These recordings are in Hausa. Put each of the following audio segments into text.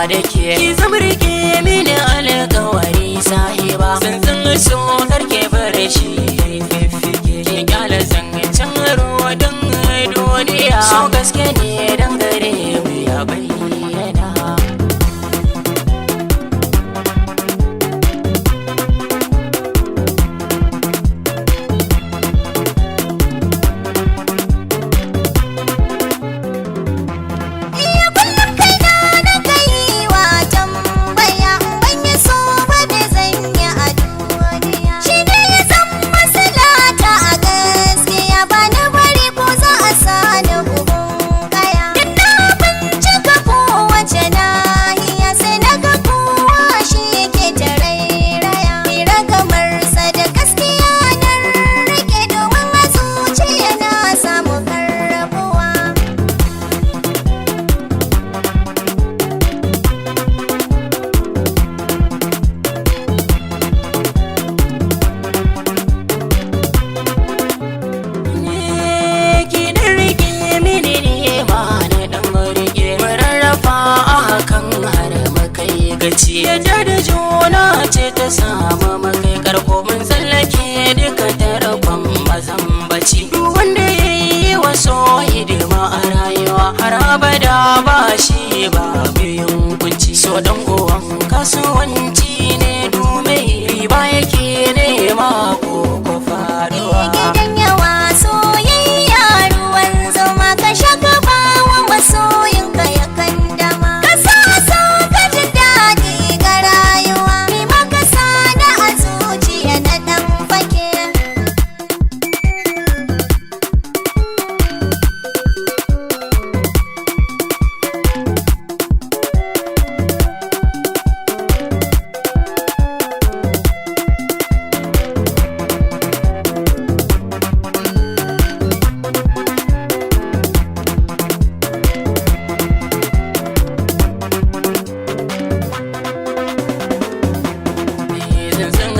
da ke ki zamrike mini alƙawari sahiba san so karke bare shi yayi fiffike ki kyala zancen ruwa dan duniya so gaske ne dan gare mu ya bayyana yadda da juna ce ta samu makai karko mun tsallake duka tarkon mazambaci duk wanda ya yi wa so hidima a rayuwa har abada ba shi ba biyun kunci so dan uwan kasuwanci ne dume riba yake nema ko faruwa gidan yawa soyayya ruwan zama ka shaka bawa masoyinka ya kandama ka sa ka ji daɗi ga rayuwa ni maka sana a zuciya na ɗan fake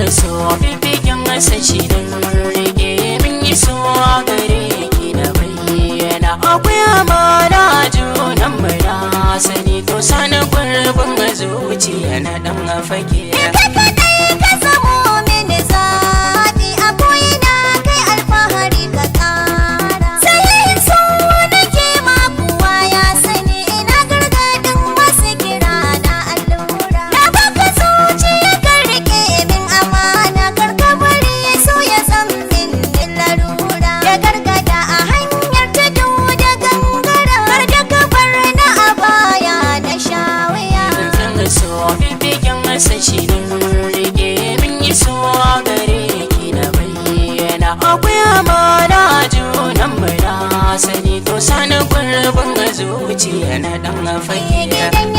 so fifikin sashi don rike min yi so a gare ki da bayyana akwai amana junan mu na sani to sanin gurbin zuciya na dan fage ka zamo mini zaɓi a ko'ina kai alfahari ka ƙara sai so nake ma kuwa ya sani ina gargaɗin masu kira na allura na baka zuciya ka rike min amana karka bari so ya san min larura ya gargada a hanyar tudu da gangara har da ka bar na a baya na shawiya so fifikin sashi don rike min yi so a gare ki da bayyana akwai amana junan mu na sani to sanin gurbin zuciya na dan fage